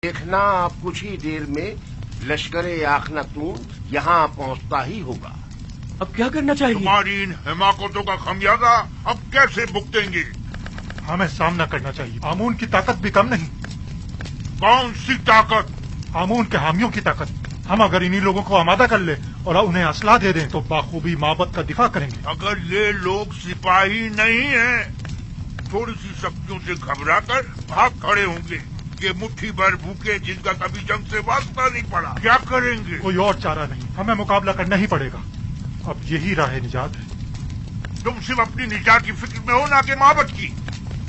देखना आप कुछ ही देर में लश्कर-ए आखनातून यहाँ पहुँचता ही होगा। अब क्या करना चाहिए? तुम्हारी इन हिमाकतों का खमियाजा अब कैसे भुगतेंगे? हमें सामना करना चाहिए। आमून की ताकत भी कम नहीं। कौन सी ताकत? आमून के हामियों की ताकत। हम अगर इन्हीं लोगों को आमादा कर ले और उन्हें असला दे दें तो बाखूबी माबद का दिफा करेंगे। अगर ये लोग सिपाही नहीं हैं, थोड़ी सी शक्तियों से घबराकर भाग खड़े होंगे। ये मुट्ठी भर भूखे जिनका कभी जंग से वास्ता नहीं पड़ा, क्या करेंगे? कोई और चारा नहीं, हमें मुकाबला करना ही पड़ेगा। अब यही राह निजात है। तुम सिर्फ अपनी निजात की फिक्र में हो, ना कि माबद की।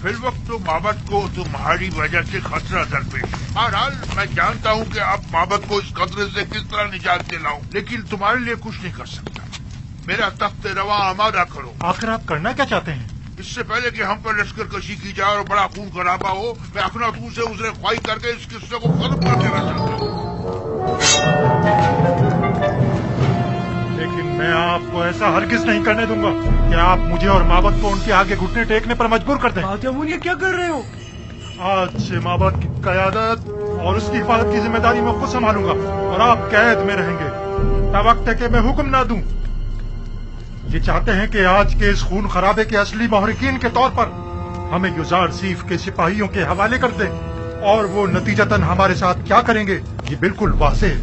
फिर वक्त तो माबद को तुम्हारी वजह से खतरा दरपेश है। बहरहाल मैं जानता हूँ कि अब माबद को इस खतरे से किस तरह निजात दिलाऊं, लेकिन तुम्हारे लिए कुछ नहीं कर सकता। मेरा तख्त रवा आमादा करो। आखिर आप करना क्या चाहते हैं? इससे पहले कि हम पर लश्कर कशी की जाए और बड़ा खून खराबा हो, मैं अखनातून से उसने ख्वाही करके इस किस्से को खत्म कर देना चाहता हूँ। लेकिन मैं आपको ऐसा हरगिज नहीं करने दूंगा कि आप मुझे और माबद को उनके आगे घुटने टेकने पर मजबूर कर दें। आमून ये क्या कर रहे हो? आज से माबद की कयादत और उसकी हिफाजत की जिम्मेदारी मैं खुद संभालूंगा और आप कैद में रहेंगे तब वक्त है कि मैं हुक्म ना दूं। ये चाहते हैं कि आज के इस खून खराबे के असली महरिकीन के तौर पर हमें युजार सीफ के सिपाहियों के हवाले कर दें, और वो नतीजतन हमारे साथ क्या करेंगे ये बिल्कुल वाज़ेह है।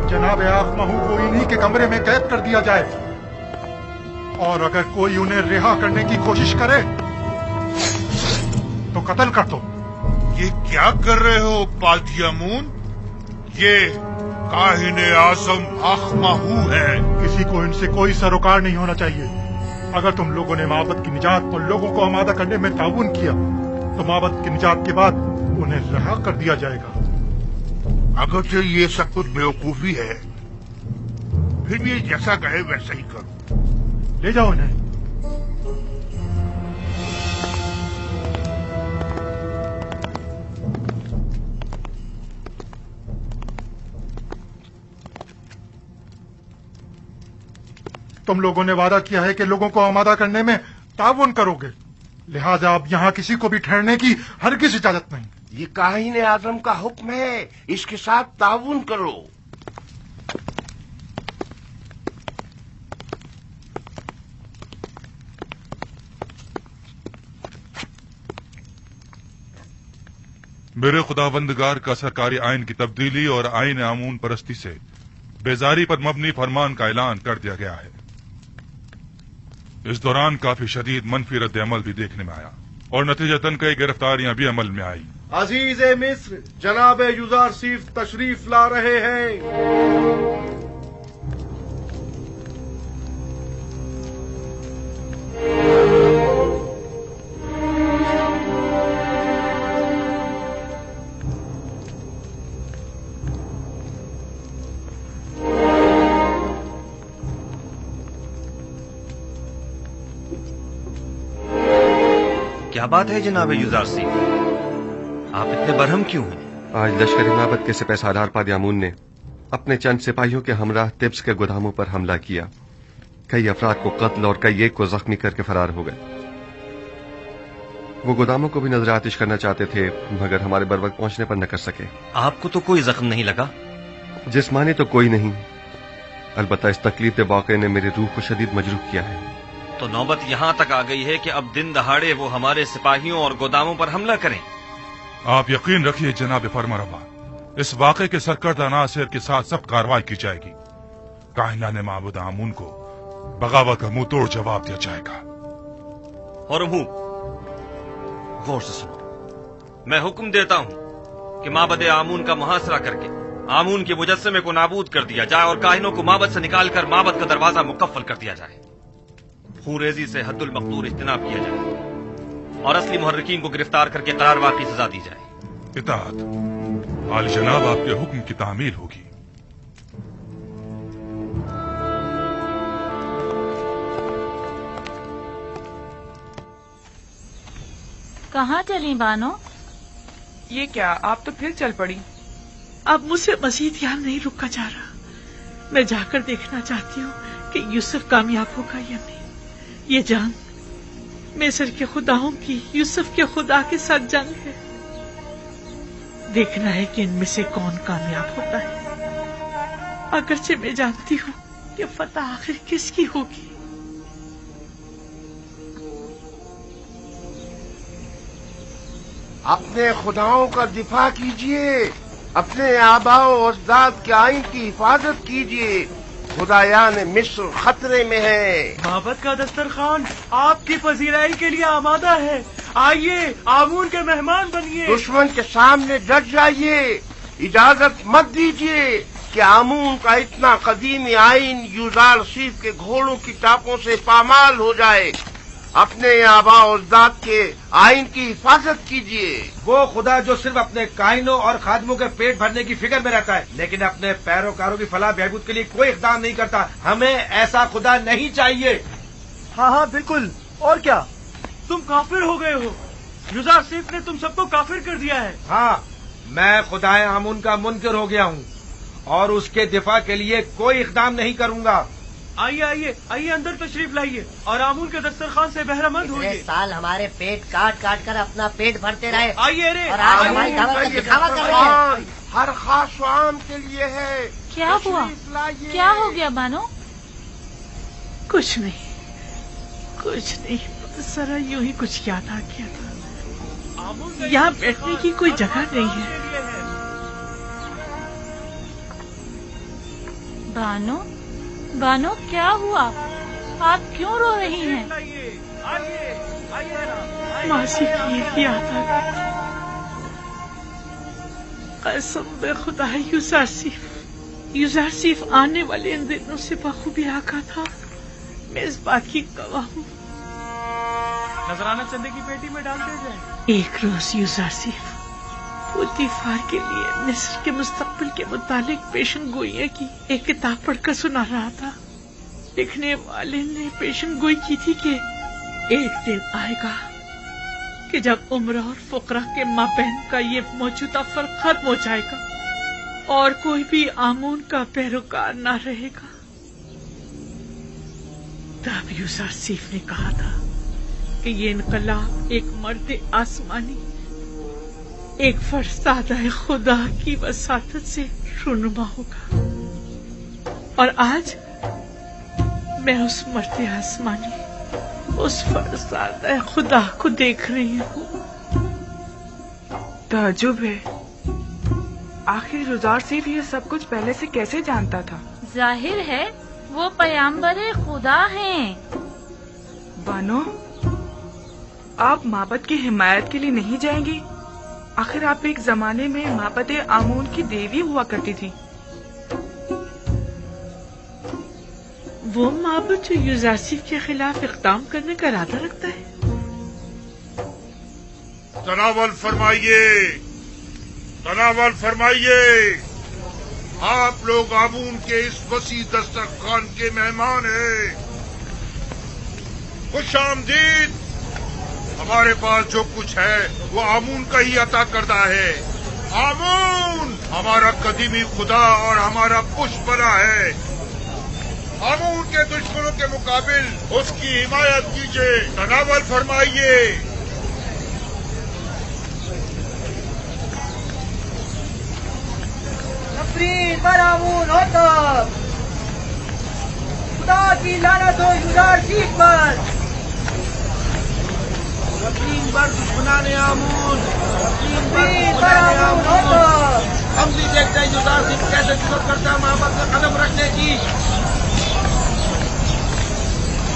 जनाब आखमहू को इन्हीं के कमरे में कैद कर दिया जाए, और अगर कोई उन्हें रिहा करने की कोशिश करे तो कत्ल कर दो। ये क्या कर रहे हो पातियामून? ये काहिने आज़म आखमहू है। किसी को इनसे कोई सरोकार नहीं होना चाहिए। अगर तुम लोगों ने माबद की निजात और लोगों को आमादा करने में ताउन किया तो माबद की निजात के बाद उन्हें रिहा कर दिया जाएगा। अगरचे ये सब कुछ बेवकूफी है, फिर भी जैसा कहे वैसा ही करो। ले जाओ इन्हें। तुम लोगों ने वादा किया है कि लोगों को आमादा करने में ताउन करोगे, लिहाजा अब यहाँ किसी को भी ठहरने की हरगिज़ इजाजत नहीं। ये काहिने आजम का हुक्म है, इसके साथ ताउन करो। मेरे खुदाबंदगार का सरकारी आइन की तब्दीली और आइन आमून परस्ती से बेजारी पर मबनी फरमान का ऐलान कर दिया गया है। इस दौरान काफी शदीद मनफी रद्द अमल भी देखने में आया और नतीजतन कई गिरफ्तारियां भी अमल में आई। अजीज मिस्र जनाब युजार सीफ तशरीफ ला रहे हैं। क्या बात है जनाब युजार सिंह, आप इतने बरहम क्यों हैं? आज लश्कर माबद के सिपहसालार पादियामून ने अपने चंद सिपाहियों के हमराह तिब्स के गोदामों पर हमला किया। कई अफराद को कत्ल और कई एक को जख्मी करके फरार हो गए। वो गोदामों को भी नजर आतिश करना चाहते थे, मगर हमारे बर वक्त पहुंचने पर न कर सके। आपको तो कोई जख्म नहीं लगा? जिस्मानी तो कोई नहीं, अलबत्ता इस तकलीफ के वाक़े ने मेरी रूह को शदीद मजरूह किया है। तो नौबत यहाँ तक आ गई है कि अब दिन दहाड़े वो हमारे सिपाहियों और गोदामों पर हमला करें। आप यकीन रखिए जनाब फरमारवा, इस वाक़े के सरकर्दा नासिर के साथ सब कार्रवाई की जाएगी। काहिना ने माबूद आमून को बगावत का मुंह तोड़ जवाब दिया जाएगा। और गौर से सुनो, मैं हुक्म देता हूँ कि माबद आमून का मुहासरा करके आमून के मुजस्समे को नाबूद कर दिया जाए और काहिनों को माबद से निकालकर माबद का दरवाजा मुकफ्फल कर दिया जाए। खूरेजी से हद्दुल मक़दूर इज्तिनाब किया जाए और असली मुहर्रिकीन को गिरफ्तार करके करारवार की सजा दी जाए। इताअत आली जनाब, आपके हुक्म की तामील होगी। कहाँ चली बानो? ये क्या, आप तो फिर चल पड़ी? अब मुझसे मजीद यहाँ नहीं रुका जा रहा। मैं जाकर देखना चाहती हूँ कि यूसुफ कामयाब होगा या नहीं। ये जान मिस्र के खुदाओं की यूसुफ के खुदा के साथ जंग है। देखना है कि इनमें से कौन कामयाब होता है। अगरचे मैं जानती हूँ कि फतह आखिर किसकी होगी। अपने खुदाओं का दिफा कीजिए, अपने आबाओ और अजदाद के आइन की हिफाजत कीजिए। खुदायान मिस्र खतरे में है। माबद का दस्तरखान आपकी पजीराई के लिए आमादा है। आइए, आमून के मेहमान बनिए। दुश्मन के सामने डट जाइए। इजाजत मत दीजिए कि आमून का इतना कदीमी आइन यूजारसीफ के घोड़ों की टापों से पामाल हो जाए। अपने आबा और अजदाद के आइन की हिफाजत कीजिए। वो खुदा जो सिर्फ अपने कायनों और खादमों के पेट भरने की फिक्र में रहता है, लेकिन अपने पैरोकारों की फलाह बहबूद के लिए कोई इक़दाम नहीं करता। हमें ऐसा खुदा नहीं चाहिए। हाँ, बिल्कुल। और क्या, तुम काफिर हो गए हो। यूजारसीफ ने तुम सबको काफिर कर दिया है। हाँ, मैं खुदाए आमून का मुनकर हो गया हूँ और उसके दिफा के लिए कोई इक़दाम नहीं करूँगा। आइए आइए आइए, अंदर तशरीफ लाइए और आमून के दस्तरखान से बहरामंद होइए। साल हमारे पेट काट काट कर अपना पेट भरते रहे। आइए रे, और आज हमारी दावत का दिखावा कर रहे हैं। हर खास आम के लिए है। क्या हुआ? क्या हो गया बानो? कुछ नहीं, जरा यूं ही कुछ याद आ गया था। यहाँ बैठने की कोई जगह नहीं है। बानो क्या हुआ? आप क्यों रो रही हैं? मासी की याद आ गई। कसम बे खुदा, यूजारसीफ आने वाले इन दिनों से बखूबी आका था। मैं इस बात की गवाह हूँ। नजराना चंदे की पेटी में डाल दिया जाए। एक रोज यूजारसीफ पुतिफार के लिए मिस्र के मुस्तकबिल के मुतालिक पेशन गोइयां की एक किताब पढ़कर सुना रहा था। लिखने वाले ने पेशन गोई की थी कि एक दिन आएगा कि जब उम्र और फुकरा के माबैन का ये मौजूदा फर्क खत्म हो जाएगा और कोई भी आमून का पैरोकार ना रहेगा। तब यूसुफ ने कहा था कि ये इनकलाब एक मर्द आसमानी, एक फरसादा खुदा की वसातत से रुनुमा होगा। और आज मैं उस मर्द आसमानी, उस फरसादा खुदा को देख रही हूँ। ताज्जुब है, आखिर यूसुफ ये सब कुछ पहले से कैसे जानता था? जाहिर है वो पैगंबर खुदा हैं। बानो, आप माबद की हिमायत के लिए नहीं जाएंगी? आखिर आप एक जमाने में माबद आमून की देवी हुआ करती थी। वो माबद जो यूसुफ के खिलाफ इक़दाम करने का इरादा रखता है। तनावल फरमाइए, तनावल फरमाइए। आप लोग आमून के इस वसी दस्तरखान के मेहमान हैं। खुश आमदीद। हमारे पास जो कुछ है वो आमून का ही अता करता है। आमून हमारा कदीमी खुदा और हमारा पुष्प बना है। आमून के दुश्मनों के मुकाबिल उसकी हिमायत कीजिए। तनावल फरमाइए। आमून होता खुदा की लानत हो यूसुफ पर। दुश्मनाने आमून, हम भी देखते हैं यूसुफ कैसे जुर्रत करता है माबद में कदम रखने की।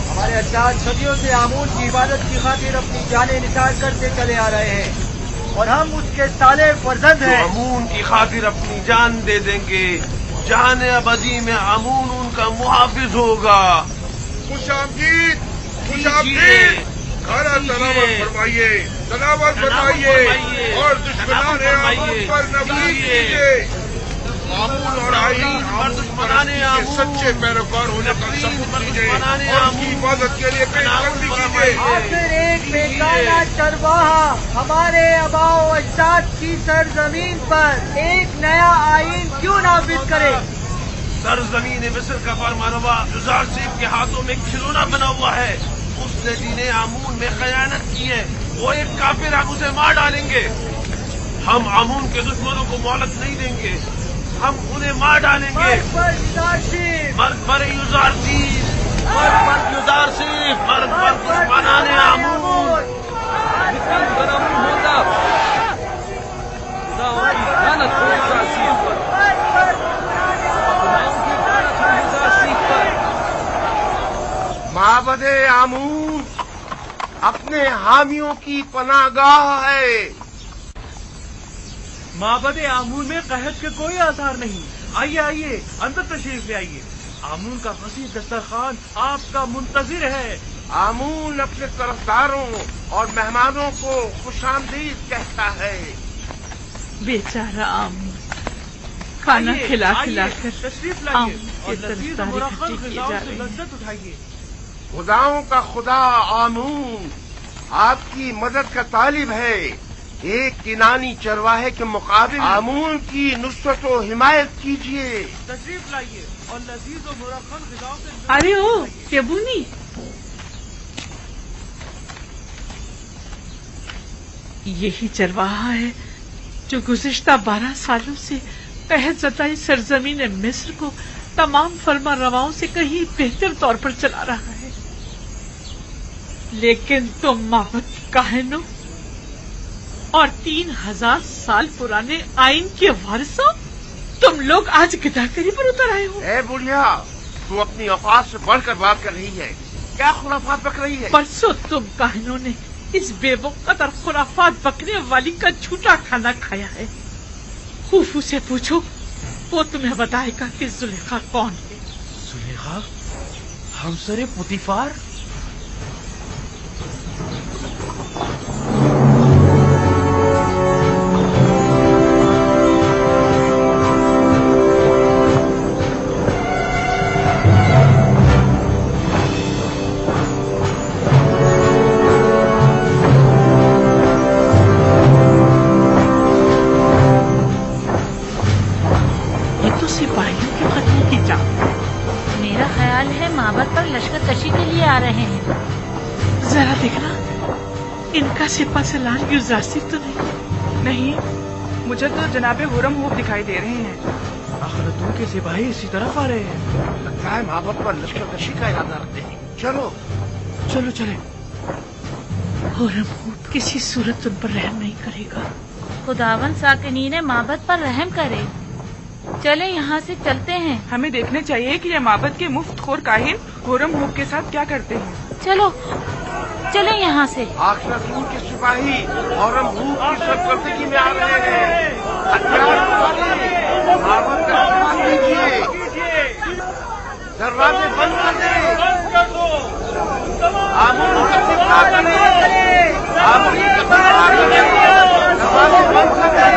हमारे अजदाद सदियों से आमून की इबादत की खातिर अपनी जानें निसार करते चले आ रहे हैं और हम उसके साले फर्जंद हैं। आमून की खातिर अपनी जान दे देंगे। जान अबदी में आमून उनका मुहाफिज होगा। खुश आमदीद, खुश आमदीद। खाना तनावल फरमाइए, तनावल फरमाइए और दुश्मनाने आमून पर नफरत कीजिए। आमून और आईन आमून के सच्चे पैरोकार होने का सबूत दीजिए और उसकी हिफाजत के लिए पेशकदमी कीजिए। आखिर एक बेगाना चरवाहा हमारे आबाओ अजदाद की सरजमीन पर एक नया आईन क्यों नाफिज करे? सरजमीन मिस्र का फरमानवा यूसुफ के हाथों में खिलौना बना हुआ है। उसने दीन आमून में खयानत की है। वो एक काफिर, हम उसे मार डालेंगे। हम आमून के दुश्मनों को मोहलत नहीं देंगे, हम उन्हें मार डालेंगे। मर्द पर युजारसीफ, मर्द पर युजारसीफ, मर्द पर दुश्मनाने आमून। माबदे आमून अपने हामियों की पनाहगाह है। माबदे आमून में कहत के कोई आसार नहीं। आइए आइए, अंदर तशरीफ ले आइए। आमून का वसीह दस्तरखान आपका मुंतजिर है। आमून अपने तरफदारों और मेहमानों को खुशामदीद कहता है। बेचारा आमून खाना खिला खिला कर तशरीफ लाइए आमून और की लजीज तरफदारी मुरक्कब खर्ची की ग़िज़ाओं जा से रही है। लज्जत उठाइए। खुदाओं का खुदा आमून आपकी मदद का तालिब है। एक किनानी चरवाहे के मुकाबिल आमून की नुसरत व हिमायत कीजिए। तशरीफ लाइए और लजीज और मुरक्कब ग़िज़ाओं से अरे ओ केबुनी, यही चरवाहा है जो गुज़िश्ता 12 सालों से कहत ज़दाई सरजमीन मिस्र को तमाम फर्मा रवाओं से कहीं बेहतर तौर पर चला रहा है। लेकिन तुम माबद काहिनों और 3000 साल पुराने आइन के वारिसों, तुम लोग आज गिदाकरी पर उतर आए हो। ए बुढ़िया, तू अपनी औकात से बढ़कर बात कर रही है। क्या खुराफात बक रही है? परसों तुम काहिनों ने इस बेवकूफ और खुराफात बकने वाली का झूठा खाना खाया है। खूफू से पूछो, वो तुम्हें बताएगा कि जुलेखा कौन है। जुलेखा हमसरे पुतिफार? मेरा ख्याल है माबद पर लश्कर कशी के लिए आ रहे हैं। जरा देखना, इनका सिपा सलार युजारसिफ तो नहीं, मुझे तो जनाबे हुरम होप दिखाई दे रहे हैं। आखिरतों के सिपाही इसी तरफ आ रहे हैं। लगता है माबद पर लश्कर कशी का इरादा रखते हैं। चलो चलो चले। हुरम होप किसी सूरत उन पर रहम नहीं करेगा। खुदावन साकिनीन माबद पर रहम करे। चले यहाँ से चलते हैं। हमें देखने चाहिए कि ये माबद के मुफ्त खोर काहिन हुरम होप के साथ क्या करते हैं। चलो चले यहाँ से। आखिरतून के सिपाही और हम भूख की सरकर्दगी में आ रहे हैं। हथियार उठाइए, माबद का सामान लीजिए, दरवाजे बंद कर दें, आमून का सिपा करें, आमून का सिपा करें, दरवाजे बंद कर दें।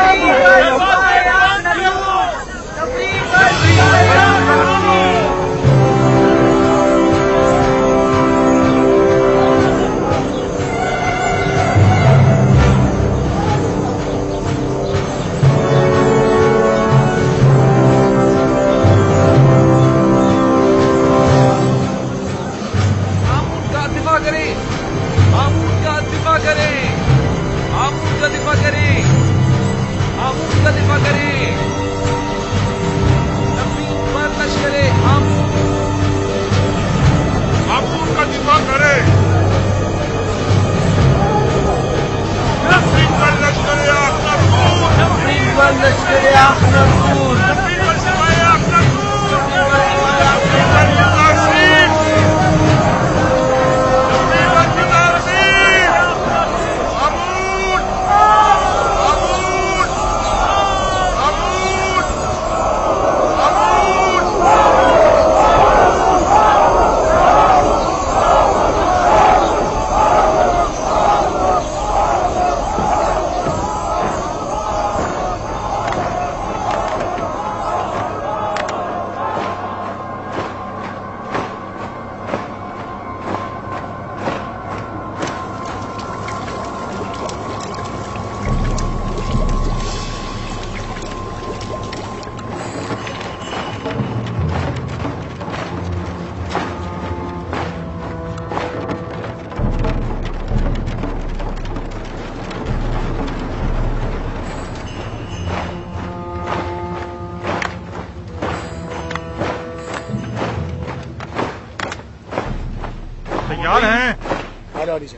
तैयार हैं? आ जाओ नीचे।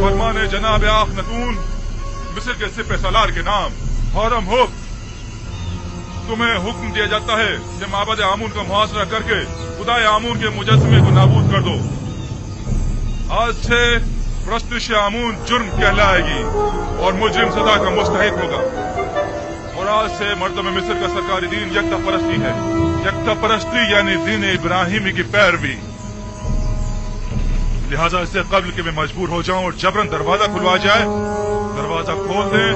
फरमाने जनाब आखनतून मिस्र के सिपह सालार के नाम हरम हुक, तुम्हें हुक्म दिया जाता है कि माबद आमून का मुहासरा करके खुदाए आमून के मुजस्समे को नाबूद कर दो। आज से प्रस्तुश आमून जुर्म कहलाएगी और मुजरिम सजा का मुस्तहिक होगा। और आज से मर्दम मिस्र का सरकारी दीन यकता परस्ती है। यकता परस्ती यानी दीन इब्राहिमी की पैरवी। लिहाजा इससे कबल के मैं मजबूर हो जाऊं और जबरन दरवाजा खुलवा जाए, दरवाजा खोल दें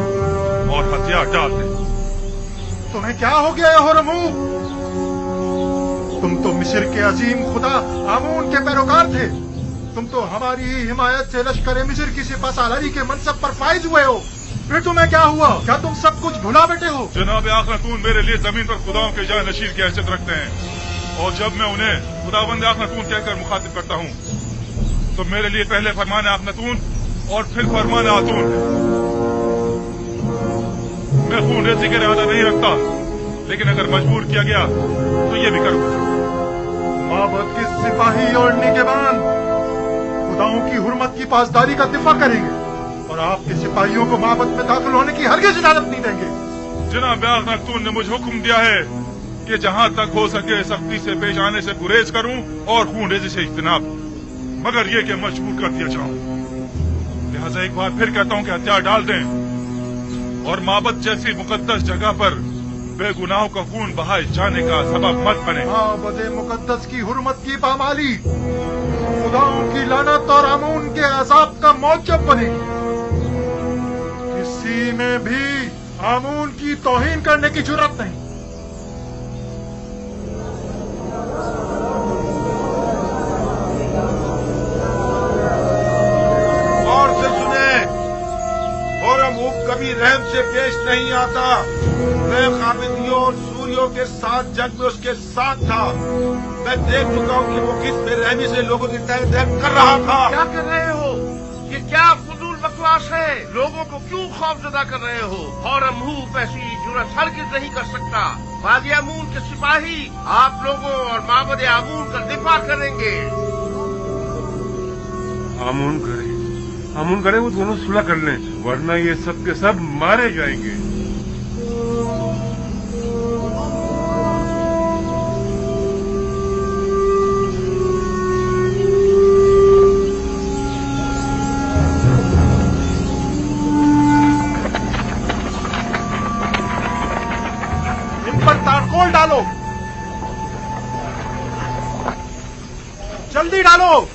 और हथियार डाल दें। तुम्हें क्या हो गया होरमू? तुम तो मिस्र के अजीम खुदा आमून के पैरोकार थे। तुम तो हमारी ही हिमायत से लश्कर मिस्र की सिपह सालारी के मनसब पर फाइज हुए हो। फिर तुम्हें क्या हुआ? क्या तुम सब कुछ भुला बैठे हो? जनाब आखनतून मेरे लिए जमीन पर खुदाओं के जान नशीर की हैसियत रखते हैं और जब मैं उन्हें खुदावंद आखनतून कहकर मुखातिब करता हूँ तो मेरे लिए पहले फरमान आखनतून और फिर फरमान आतून है। मैं खून रेजी का इरादा नहीं रखता, लेकिन अगर मजबूर किया गया तो ये भी करूंगा। माबद की सिपाही और निगहबान खुदाओं की हुर्मत की पासदारी का दिफा करेंगे और आपके सिपाहियों को माबद में दाखिल होने की हरगिज़ इजाजत नहीं देंगे। जनाब आखनतून ने मुझे हुक्म दिया है कि जहां तक हो सके सख्ती से पेश आने से गुरेज करूं और खून रेजी से इज्तनाब, मगर ये कि मजबूर कर दिया जाऊं। लिहाजा एक बार फिर कहता हूं कि हथियार डाल दें और माबद जैसी मुकद्दस जगह पर बेगुनाहों का खून बहाए जाने का सबब मत बने। माबद मुकद्दस की हुर्मत की पामाली खुदाओं की लानत और आमून के अजाब का मौजब बनेगी। किसी में भी आमून की तौहीन करने की जुर्रत नहीं। कभी रहम से पेश नहीं आता। मैं खामिदियों और सूरियों के साथ जंग में उसके साथ था। मैं देख चुका हूँ कि वो किस बेरहमी से लोगों की तय कर रहा था। क्या कर रहे हो? ये क्या फजूल बकवास है? लोगों को क्यों खौफजदा कर रहे हो? हरम हुक ऐसी जुर्रत हरगिज़ नहीं कर सकता। वादी आमून के सिपाही आप लोगों और माबद आमून का दिफा करेंगे। आमून करे वो दोनों सुलह कर लें, वरना ये सब के सब मारे जाएंगे। इन पर तारकोल डालो, जल्दी डालो।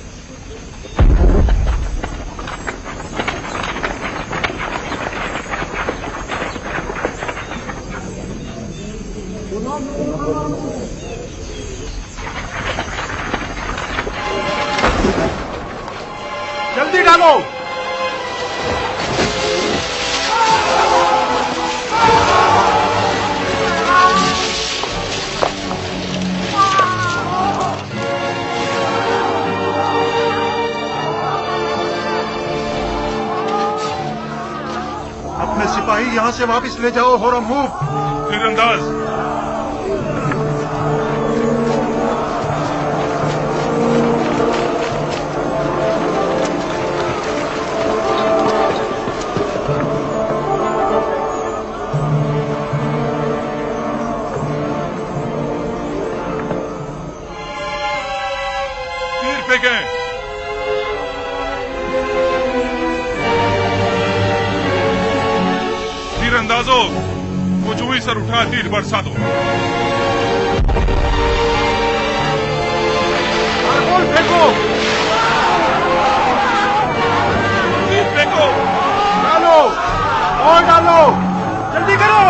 अपने सिपाही यहाँ से वापस ले जाओ होरमुख। तीरंदाज तीर फेंके। तीरंदाजों वो जुई सर उठा तीर बरसा दो। मार्बल फेंको, तीर फेंको। डालो और डालो, जल्दी करो।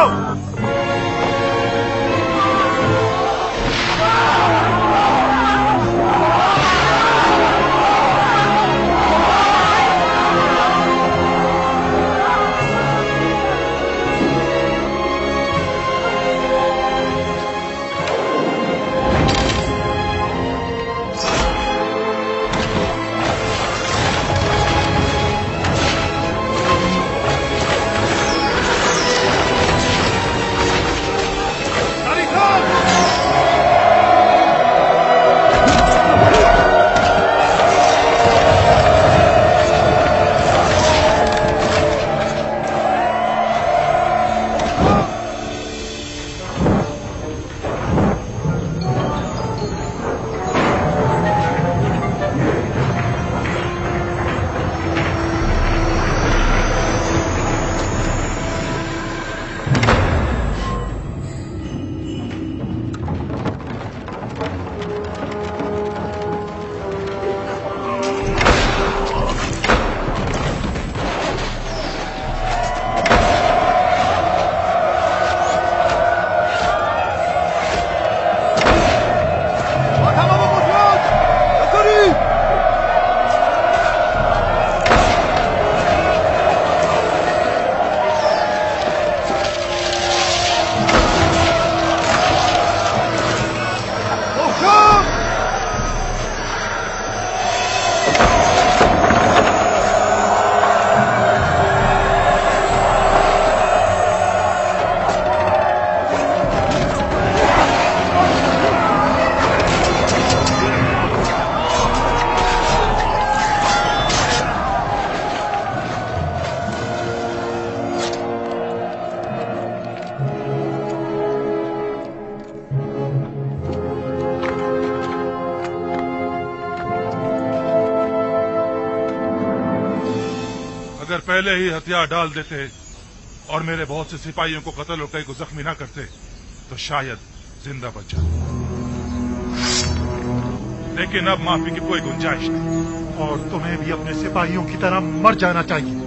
अगर पहले ही हथियार डाल देते और मेरे बहुत से सिपाहियों को कत्ल और कई को जख्मी न करते तो शायद जिंदा बच जाते, लेकिन अब माफी की कोई गुंजाइश नहीं। और तुम्हें भी अपने सिपाहियों की तरह मर जाना चाहिए।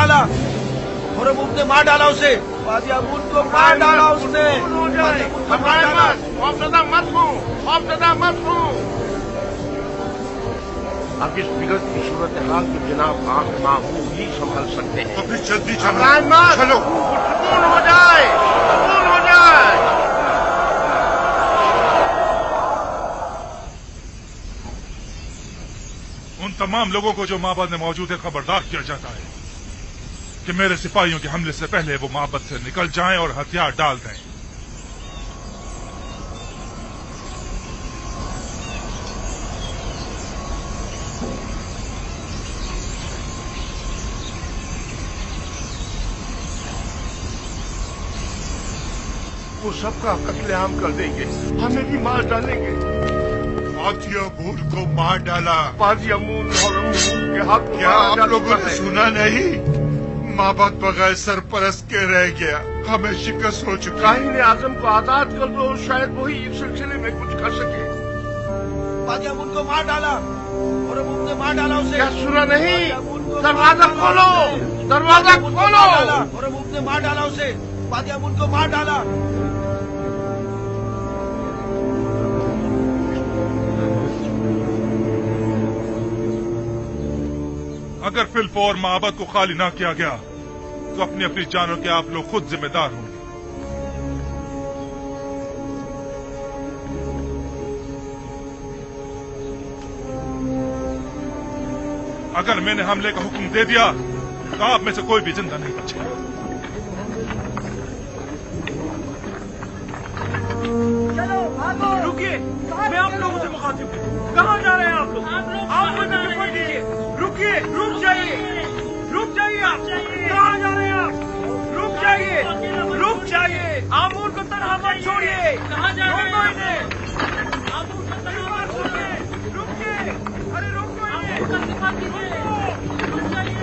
डाला और ने मार डाला उसे। काजी अमून को मार डाला उसने। हो जाए खौफजदा मत हो। अब इस बिगड़ती सूरत हाल को जनाब आंख माहूल ही संभल सकते हैं। तो फिर जल्दी चलो सुकून हो जाए। उन तमाम लोगों को जो माबद में मौजूद है खबरदार किया जाता है कि मेरे सिपाहियों के हमले से पहले वो माबद से निकल जाएं और हथियार डाल दें। वो सबका कत्लेआम कर देंगे, हमें भी मार डालेंगे। काजी अमून को मार डाला। काजी अमून और अमून के हाथ क्या आप लोगों ने सुना नहीं? माबद बगैर सरपरस्त के रह गया, हमें शिकस्त हो चुकी। काहिन आजम को आजाद कर दो, शायद वही इस सिलसिले में कुछ कर सके। काजी अमून को मार डाला और अमून ने मार डाला उसे। क्या सुना नहीं? दरवाजा खोलो और अमून ने मार डाला उसे। काजी अमून को मार डाला। अगर फिलफौर माबद को खाली ना किया गया तो अपनी अपनी जानों के आप लोग खुद जिम्मेदार होंगे। अगर मैंने हमले का हुक्म दे दिया तो आप में से कोई भी जिंदा नहीं बचेगा। रुकिए, मैं आप लोगों से मुखातिब हूँ। कहाँ जा रहे हैं आप लोग? आप मुझे रिपोर्ट दीजिए। रुकिए, रुक जाइए आप। कहाँ जा रहे हैं आप? रुक जाइए। आमूर को तनहा मत छोड़िए। कहाँ जा रहे हैं? आमूर को तनहा मत छोड़िए। रुकिए, अरे रोको इन्हें। रुक जाइए।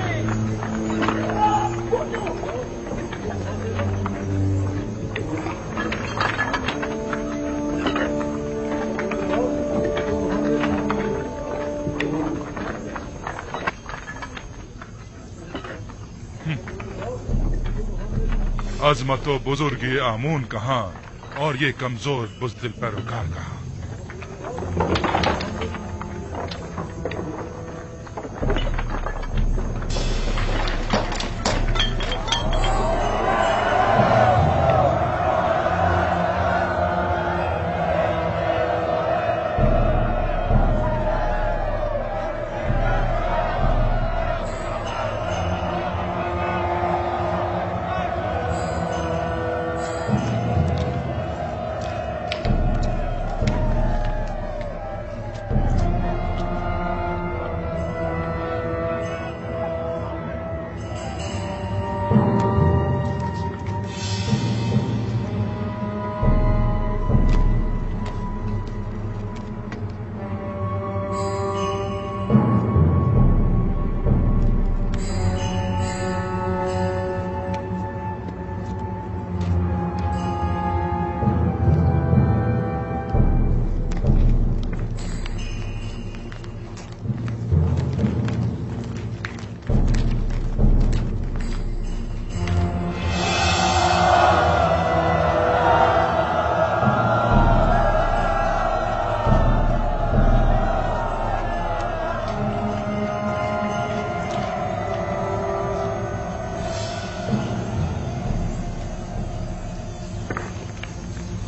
अजमत व बुजुर्गी आमून कहाँ और ये कमजोर बुज़दिल पैरोकार कहाँ?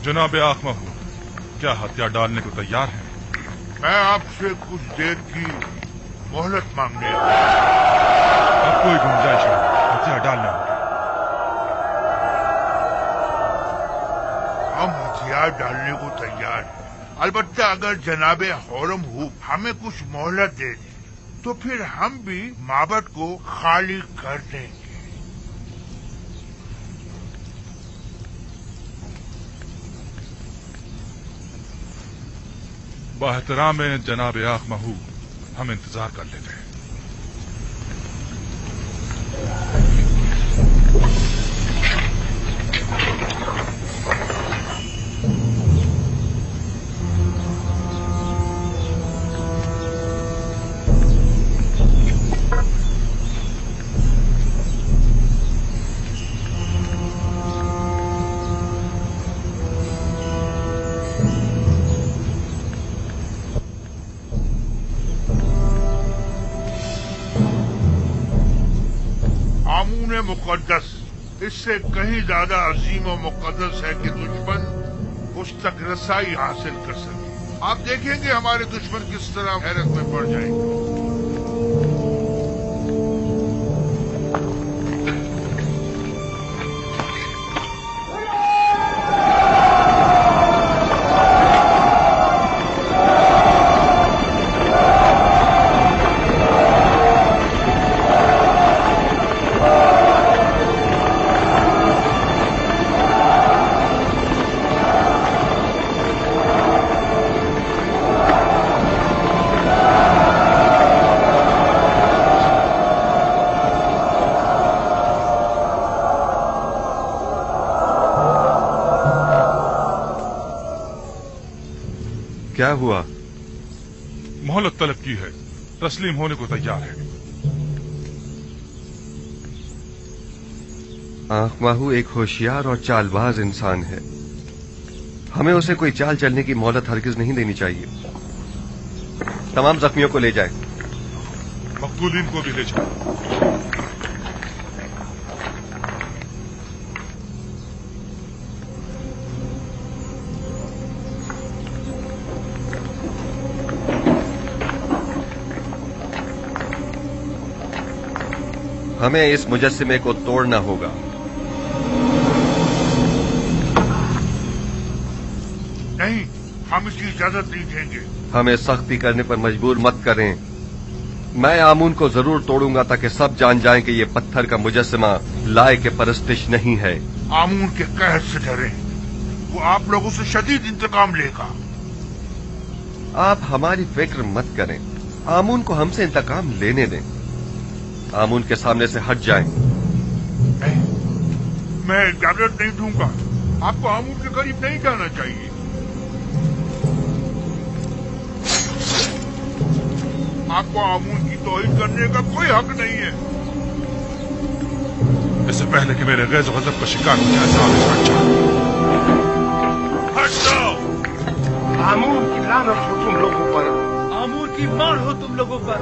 जनाब आख महबूब, क्या हथियार डालने को तैयार हैं? मैं आपसे कुछ देर की मोहलत मांगने अब कोई गुंजाइश नहीं, हथियार डालना होगा। हम हथियार डालने को तैयार हैं, अलबत्ता अगर जनाबे हौरम हूब हमें कुछ मोहलत दे दें तो फिर हम भी माबद को खाली कर देंगे। बाहतराम जनाब आख महबूब, हम इंतजार कर लेते हैं। मुकद्दस, इससे कहीं ज्यादा अजीम और मुकद्दस है कि दुश्मन उस तक रसाई हासिल कर सके। आप देखेंगे हमारे दुश्मन किस तरह हैरत में पड़ जाएंगे। क्या हुआ? मोहलत तलब की है, तस्लीम होने को तैयार है। आंख माहू एक होशियार और चालबाज इंसान है। हमें उसे कोई चाल चलने की मोहलत हरगिज नहीं देनी चाहिए। तमाम जख्मियों को ले जाएं। मकतूलीन को भी ले जाएं। हमें इस मुजस्सिमे को तोड़ना होगा। नहीं, हम इसकी इजाजत नहीं देंगे। हमें सख्ती करने पर मजबूर मत करें। मैं आमून को जरूर तोड़ूंगा ताकि सब जान जाएं कि ये पत्थर का मुजस्सिमा लाए के परस्तिश नहीं है। आमून के कहर से डरें, वो आप लोगों से शदीद इंतकाम लेगा। आप हमारी फिक्र मत करें, आमून को हमसे इंतकाम लेने दें। आमून के सामने से हट जाएं। नहीं, मैं इजाजत नहीं दूंगा। आपको आमून के करीब नहीं जाना चाहिए। आपको आमून की तौहीन करने का कोई हक नहीं है। इससे पहले कि मेरे गैज़ गज़ब का शिकार हो जाए, साहब इसका अच्छा हट जाओ। आमून की लानत हो तुम लोगों पर। आमून की मार हो तुम लोगों पर।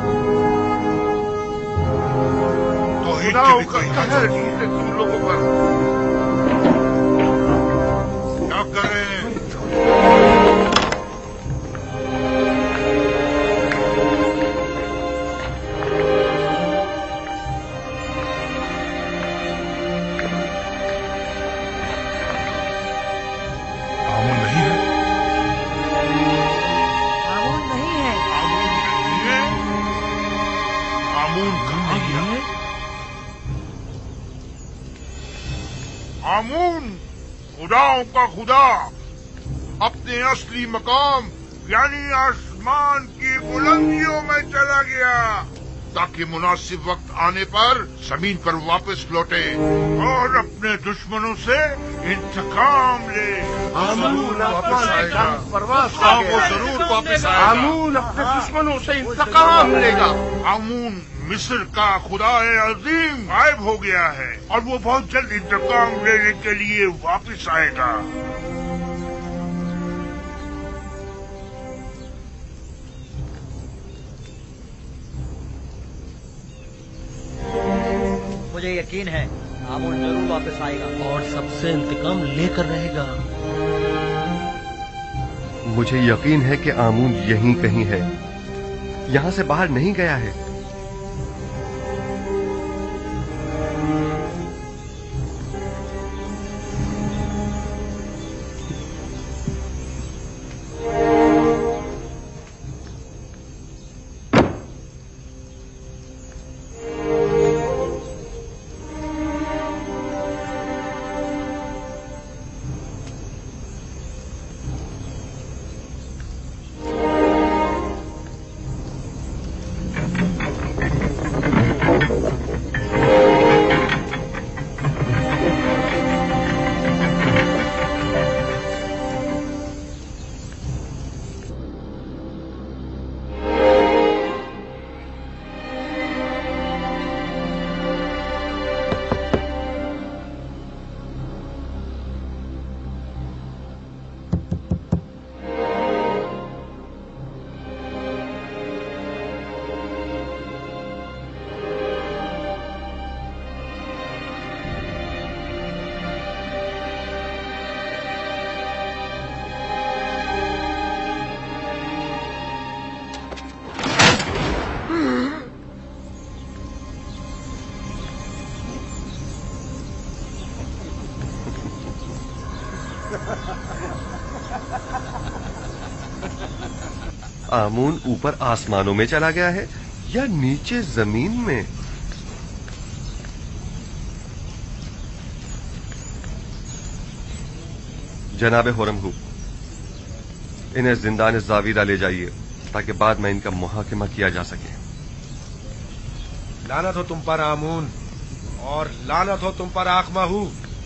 खुदाओं का कहर है तुम लोगों पर। क्या करें? आमून नहीं है। आमून नहीं है। आमून कहाँ गया? आमून खुदाओं का खुदा अपने असली मकाम यानी आसमान की बुलंदियों में चला गया ताकि मुनासिब वक्त आने पर जमीन पर वापस लौटे और अपने दुश्मनों से इंतकाम ले। आमून वापस आएगा। परवास हाँ, वो जरूर वापस आएगा। आमून अपने दुश्मनों से इंतकाम लेगा। आमून मिस्र का खुदाए अजीम गायब हो गया है और वो बहुत जल्द इंतकाम लेने के लिए वापस आएगा। मुझे यकीन है आमून जरूर वापस आएगा और सबसे इंतकाम लेकर रहेगा। मुझे यकीन है कि आमून यहीं कहीं है, यहां से बाहर नहीं गया है। आमून ऊपर आसमानों में चला गया है या नीचे जमीन में? जनाब हुरमहू, इन्हें जिंदान जावीरा ले जाइए ताकि बाद में इनका मुहाकिमा किया जा सके। लानत हो तुम पर आमून, और लानत हो तुम पर आखमाहू,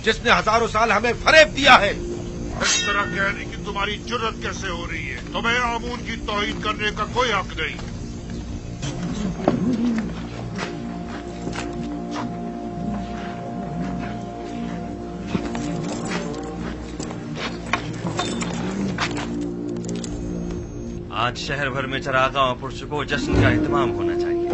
जिसने हजारों साल हमें फरेब दिया है। इस तरह कहने की तुम्हारी जुर्रत कैसे हो रही है? तुम्हें आमून की तौहीन करने का कोई हक नहीं। आज शहर भर में चरागाह और पुरस्कों जश्न का एहतमाम होना चाहिए।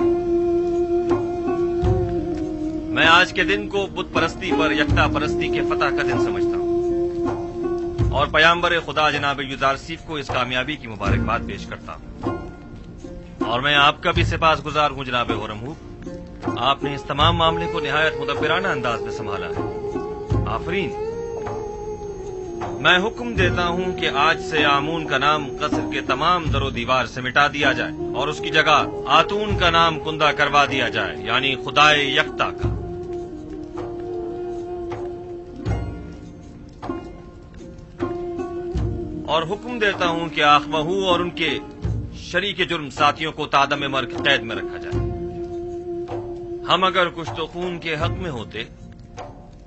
मैं आज के दिन को बुत परस्ती पर यकता परस्ती के फतह का दिन समझता हूँ और पयाम्बर खुदा जनाब युजारसीफ को इस कामयाबी की मुबारकबाद पेश करता हूँ। और मैं आपका भी सिपासगुजार हूँ जनाब हुरमहू, आपने इस तमाम मामले को निहायत मुदब्बिराना अंदाज में संभाला है। आफरीन। मैं हुक्म देता हूँ कि आज से आमून का नाम कसर के तमाम दरो दीवार से मिटा दिया जाए और उसकी जगह आतून का नाम कुंदा करवा दिया जाए, यानी खुदाए यकता का। और हुक्म देता हूँ कि आखमहू और उनके शरीके जुर्म साथियों को तादम मर्ग कैद में रखा जाए। हम अगर कुछ तो खून के हक में होते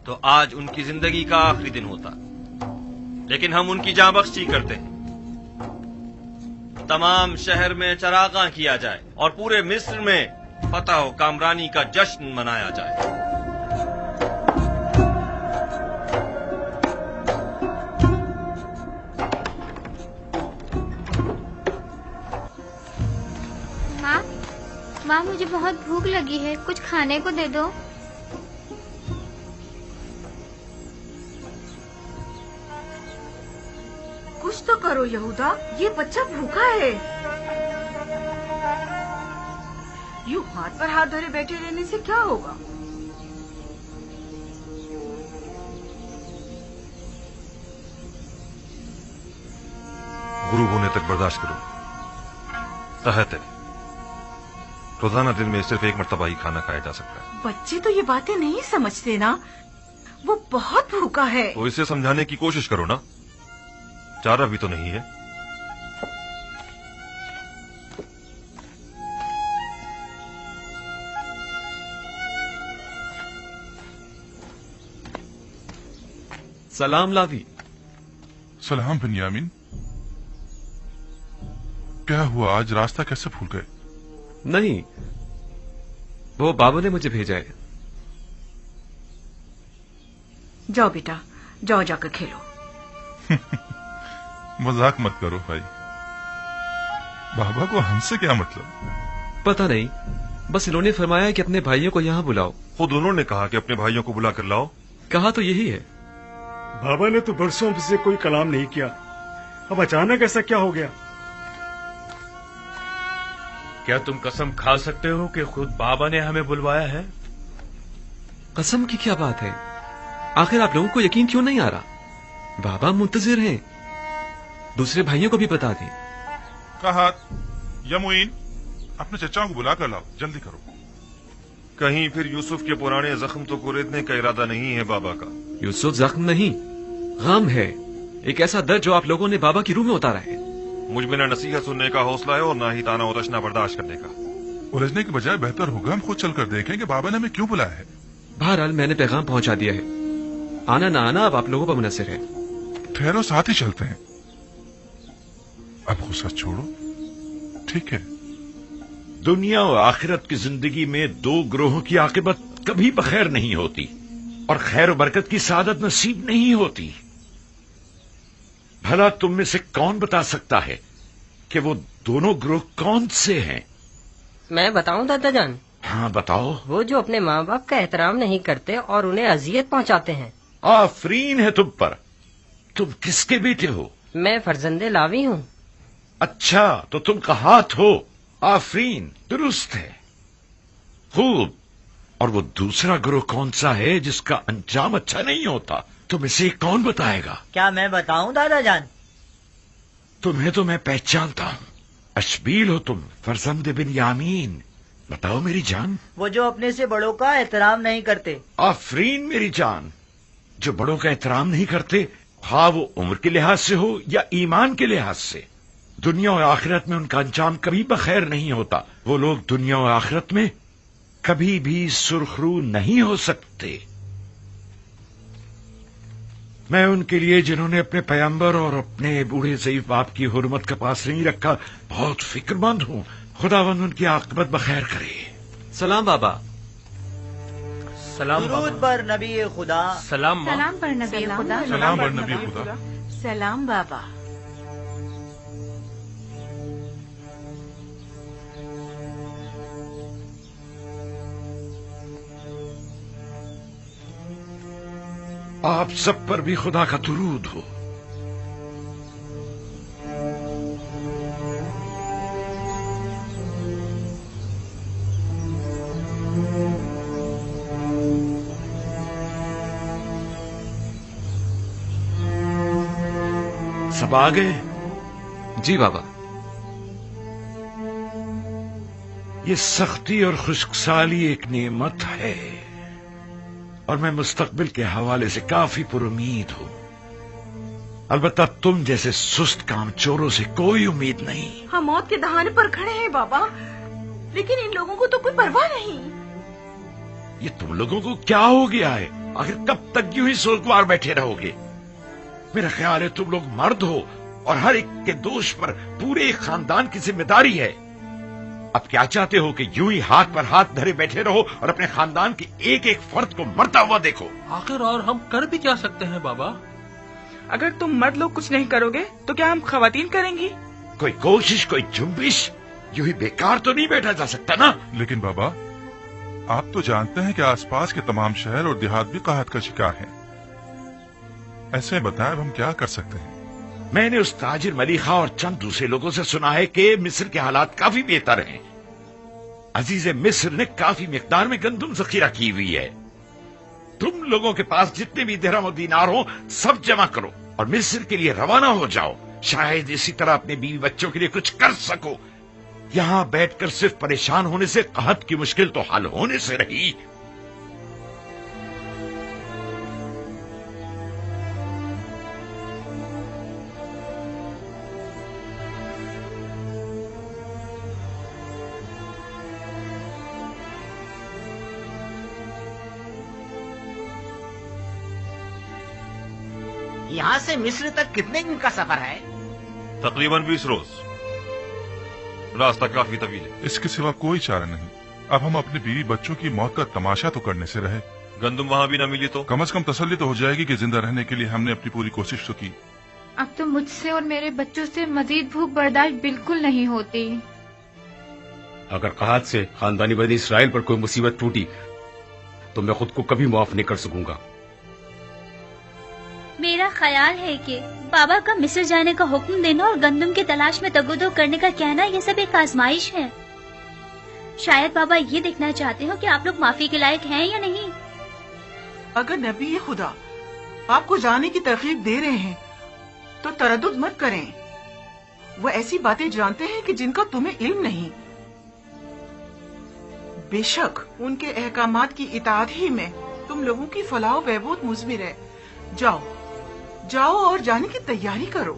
तो आज उनकी जिंदगी का आखिरी दिन होता, लेकिन हम उनकी जाँ बख्शी करते हैं। तमाम शहर में चरागाह किया जाए और पूरे मिस्र में फतह व कामरानी का जश्न मनाया जाए। माँ, मुझे बहुत भूख लगी है, कुछ खाने को दे दो। कुछ तो करो यहूदा, ये बच्चा भूखा है। यूं हाथ पर हाथ धरे बैठे रहने से क्या होगा? गुरु होने तक बर्दाश्त करो। तहत है, रोजाना दिन में सिर्फ एक मर्तबा ही खाना खाया जा सकता है। बच्चे तो ये बातें नहीं समझते ना, वो बहुत भूखा है। तो इसे समझाने की कोशिश करो ना, चारा भी तो नहीं है। सलाम लावी। सलाम बिन्यामीन। क्या हुआ, आज रास्ता कैसे भूल गए? नहीं, वो बाबा ने मुझे भेजा है। जाओ बेटा, जाओ जाकर खेलो। मजाक मत करो भाई, बाबा को हमसे क्या मतलब? पता नहीं, बस इन्होंने फरमाया कि अपने भाइयों को यहाँ बुलाओ। खुद उन्होंने कहा कि अपने भाइयों को बुला कर लाओ। कहा तो यही है। बाबा ने तो बरसों से कोई कलाम नहीं किया, अब अचानक ऐसा क्या हो गया? क्या तुम कसम खा सकते हो कि खुद बाबा ने हमें बुलवाया है? कसम की क्या बात है? आखिर आप लोगों को यकीन क्यों नहीं आ रहा? बाबा मुंतजिर हैं, दूसरे भाइयों को भी बता दें। कहा यमुइन, अपने चचाओं को बुला कर लाओ, जल्दी करो। कहीं फिर यूसुफ के पुराने जख्म तो कुरेदने का इरादा नहीं है बाबा का? यूसुफ जख्म नहीं, गम है, एक ऐसा दर्द जो आप लोगों ने बाबा की रूह में उतारा है। मुझ में न नसीहत सुनने का हौसला है और ना ही ताना उतशना बर्दाश्त करने का। उलझने के बजाय बेहतर होगा हम खुद चलकर देखें कि बाबा ने हमें क्यों बुलाया है। बहरहाल मैंने पैगाम पहुंचा दिया है, आना ना आना अब आप लोगों पर मुनसिर है। ठहरो, साथ ही चलते हैं। अब गुस्सा छोड़ो, ठीक है? दुनिया और आखिरत की जिंदगी में दो ग्रोहों की आकिबत कभी बखैर नहीं होती और खैर बरकत की सादत नसीब नहीं होती। भला तुम में से कौन बता सकता है कि वो दोनों ग्रोह कौन से हैं? मैं बताऊं दादा जान? हाँ बताओ। वो जो अपने माँ बाप का एहतराम नहीं करते और उन्हें अजियत पहुंचाते हैं। आफरीन है तुम पर। तुम किसके बेटे हो? मैं फर्जंदे लावी हूँ। अच्छा, तो तुम कहात हो। आफरीन, दुरुस्त है, खूब। और वो दूसरा ग्रोह कौन सा है जिसका अंजाम अच्छा नहीं होता? तुम इसे कौन बताएगा? क्या मैं बताऊं दादा जान? तुम्हें तो मैं पहचानता हूँ। अशबील हो तुम, फरजंद बिन यामीन। बताओ मेरी जान। वो जो अपने से बड़ों का एहतराम नहीं करते। आफरीन मेरी जान। जो बड़ों का एहतराम नहीं करते, हाँ वो उम्र के लिहाज से हो या ईमान के लिहाज से, दुनिया और आखिरत में उनका अंजाम कभी बखैर नहीं होता। वो लोग दुनिया और आखिरत में कभी भी सुरखरू नहीं हो सकते। मैं उनके लिए जिन्होंने अपने पैगंबर और अपने बूढ़े ज़ईफ बाप की हुर्मत का पास नहीं रखा बहुत फिक्रमंद हूँ। खुदावंद उनकी आकबत बखैर करे। सलाम बाबा। सलाम दुरूद पर नबी खुदा। सलाम पर नबी खुदा। सलाम पर नबी खुदा। सलाम बाबा। आप सब पर भी खुदा का दुरूद हो। सब आ गए? जी बाबा। ये सख्ती और खुश्कसाली एक नेमत है और मैं मुस्तकबिल के हवाले से काफी पुरुमीद हूं। अलबत्ता तुम जैसे सुस्त कामचोरों से कोई उम्मीद नहीं। हम मौत के दहाने पर खड़े हैं बाबा, लेकिन इन लोगों को तो कोई परवाह नहीं। ये तुम लोगों को क्या हो गया है? आखिर कब तक यूं ही सोचवार बैठे रहोगे? मेरा ख्याल है तुम लोग मर्द हो और हर एक के दोष पर पूरे एक खानदान की जिम्मेदारी है। अब क्या चाहते हो कि यूं ही हाथ पर हाथ धरे बैठे रहो और अपने खानदान के एक एक फर्द को मरता हुआ देखो? आखिर और हम कर भी क्या सकते हैं बाबा? अगर तुम मर्द लोग कुछ नहीं करोगे तो क्या हम खवातीन करेंगी? कोई कोशिश, कोई जुम्बिश यूं ही बेकार तो नहीं बैठा जा सकता ना। लेकिन बाबा, आप तो जानते हैं कि आसपास के तमाम शहर और देहात भी काहत का शिकार हैं। ऐसे में बताएं अब हम क्या कर सकते हैं? मैंने उस ताजिर मलिखा और चंद दूसरे लोगों से सुना है कि मिस्र के हालात काफी बेहतर हैं। अजीज मिस्र ने काफी मिकदार में गंदम जखीरा की हुई है। तुम लोगों के पास जितने भी दिरहम और दीनार हो सब जमा करो और मिस्र के लिए रवाना हो जाओ। शायद इसी तरह अपने बीवी बच्चों के लिए कुछ कर सको। यहाँ बैठकर सिर्फ परेशान होने से कहत की मुश्किल तो हल होने से रही। यहाँ से मिस्र तक कितने दिन का सफर है? तकरीबन 20 रोज। रास्ता काफी तवील है। इसके सिवा कोई चारा नहीं। अब हम अपने बीवी बच्चों की मौत का तमाशा तो करने से रहे। गंदम वहाँ भी न मिली तो कम से कम तसल्ली तो हो जाएगी कि जिंदा रहने के लिए हमने अपनी पूरी कोशिश तो की। अब तो मुझसे और मेरे बच्चों से मजीद भूख बर्दाश्त बिल्कुल नहीं होती। अगर कहत से खानदानी बनी इसराइल पर कोई मुसीबत टूटी तो मैं खुद को कभी माफ नहीं कर सकूंगा। मेरा ख्याल है कि बाबा का मिस्र जाने का हुक्म देना और गंदम की तलाश में तगोदो करने का कहना ये सब एक आजमाइश है। शायद बाबा ये देखना चाहते हो कि आप लोग माफी के लायक हैं या नहीं। अगर नबी खुदा आपको जाने की तरकीब दे रहे हैं तो तरद्दुद मत करें। वो ऐसी बातें जानते हैं कि जिनका तुम्हें इल्म नहीं। बेशक उनके अहकामात की इताअत ही में तुम लोगों की फलाह व बहबूद मुज़मिर है। जाओ और जाने की तैयारी करो।